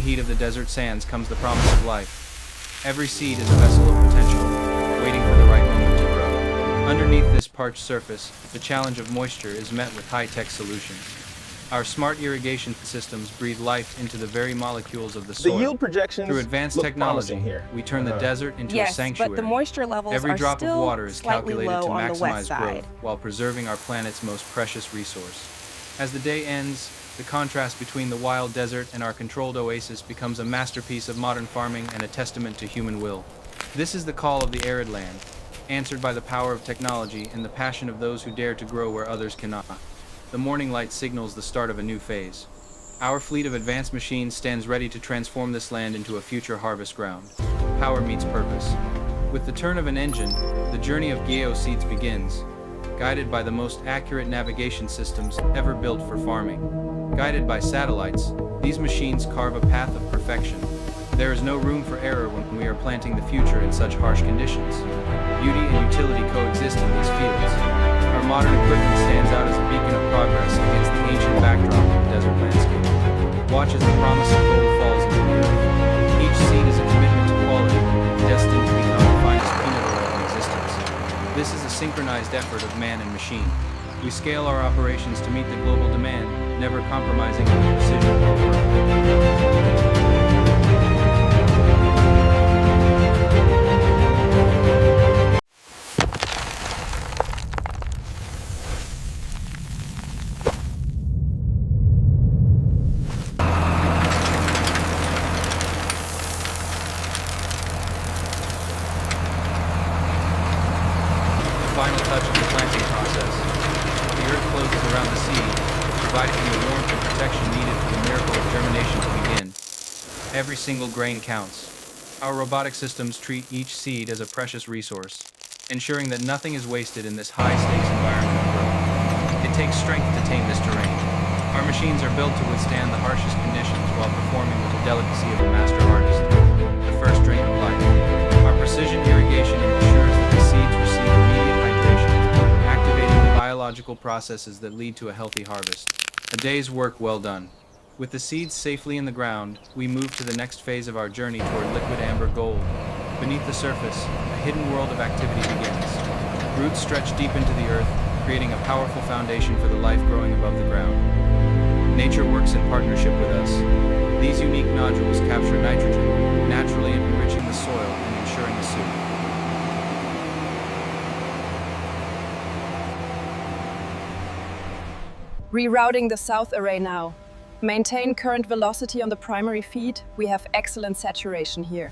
heat of the desert sands comes the promise of life. Every seed is a vessel of potential, waiting for the right moment to grow. Underneath this parched surface, the challenge of moisture is met with high-tech solutions. Our smart irrigation systems breathe life into the very molecules of the soil. The yield projections Through advanced look technology, promising here. we turn the desert into a Yes, sanctuary. but the moisture levels Every are drop of still water is slightly calculated to low on the west maximize side. growth while preserving our planet's most precious resource. As the day ends, the contrast between the wild desert and our controlled oasis becomes a masterpiece of modern farming and a testament to human will. This is the call of the arid land, answered by the power of technology and the passion of those who dare to grow where others cannot. The morning light signals the start of a new phase. Our fleet of advanced machines stands ready to transform this land into a future harvest ground. Power meets purpose. With the turn of an engine, the journey of geoseeds begins, guided by the most accurate navigation systems ever built for farming. Guided by satellites, these machines carve a path of perfection. There is no room for error when we are planting the future in such harsh conditions. Beauty and utility coexist in these fields. Our modern equipment stands out as a beacon of progress against the ancient backdrop of the desert landscape. Watch as the promise of gold falls into the earth. Each seed is a commitment to quality, destined to become the finest peanut oil in existence. This is a synchronized effort of man and machine. We scale our operations to meet the global demand, never compromising on the precision of our work. Final touch of the planting process. The earth closes around the seed, providing the warmth and protection needed for the miracle of germination to begin. Every single grain counts. Our robotic systems treat each seed as a precious resource, ensuring that nothing is wasted in this high-stakes environment of growth. It takes strength to tame this terrain. Our machines are built to withstand the harshest conditions while performing with the delicacy of a master artist. The first drink of life. Our precision irrigation ensures that the seeds receive immediate hydration, activating the biological processes that lead to a healthy harvest. A day's work well done. With the seeds safely in the ground, we move to the next phase of our journey toward liquid amber gold. Beneath the surface, a hidden world of activity begins. Roots stretch deep into the earth, creating a powerful foundation for the life growing above the ground. Nature works in partnership with us. These unique nodules capture nitrogen, naturally enriching the soil and ensuring a soup. Rerouting the south array now. Maintain current velocity on the primary feed. We have excellent saturation here.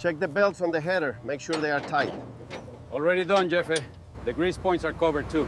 Check the belts on the header. Make sure they are tight. Already done, Jeffy. The grease points are covered too.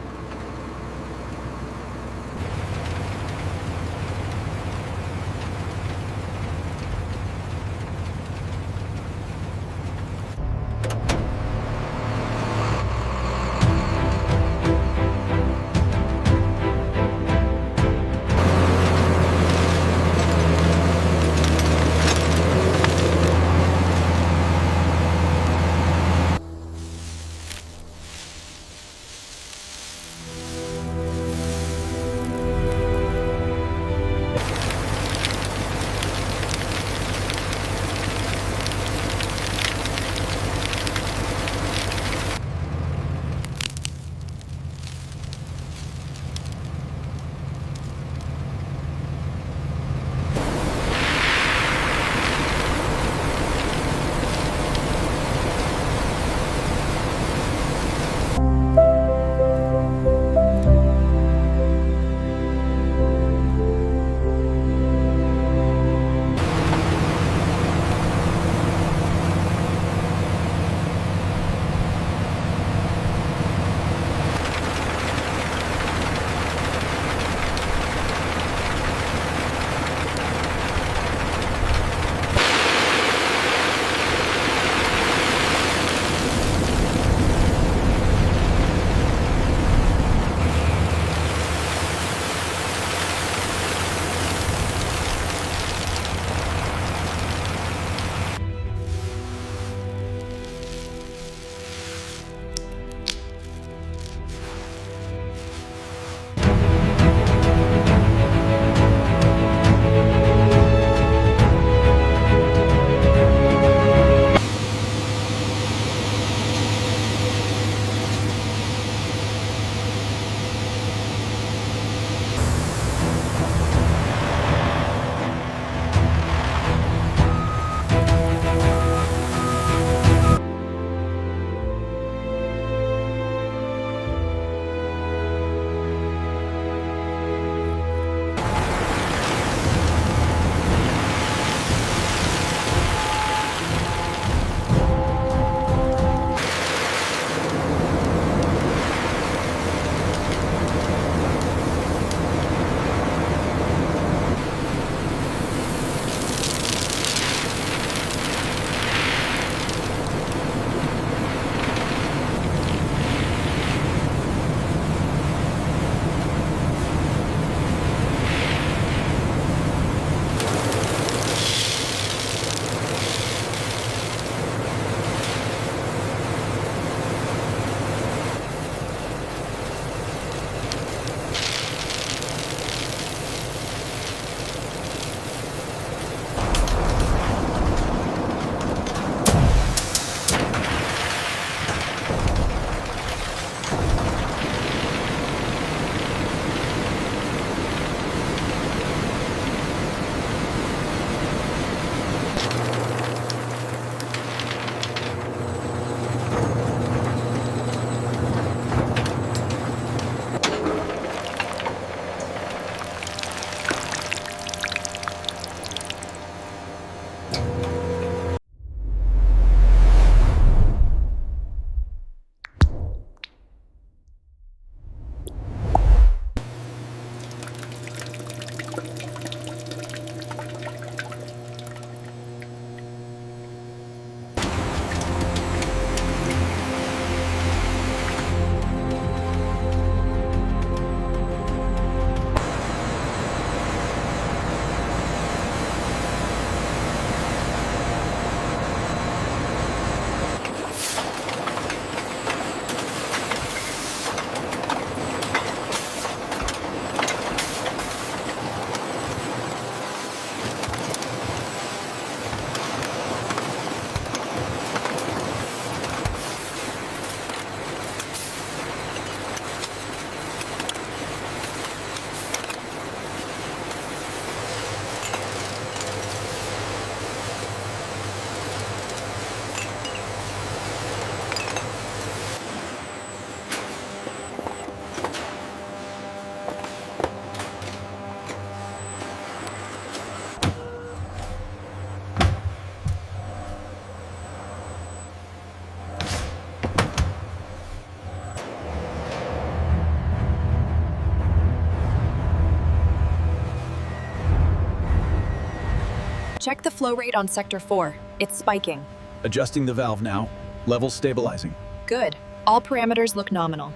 Check the flow rate on Sector 4. It's spiking. Adjusting the valve now. Level stabilizing. Good. All parameters look nominal.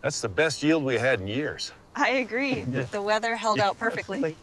That's the best yield we had in years. I agree. The weather held out perfectly.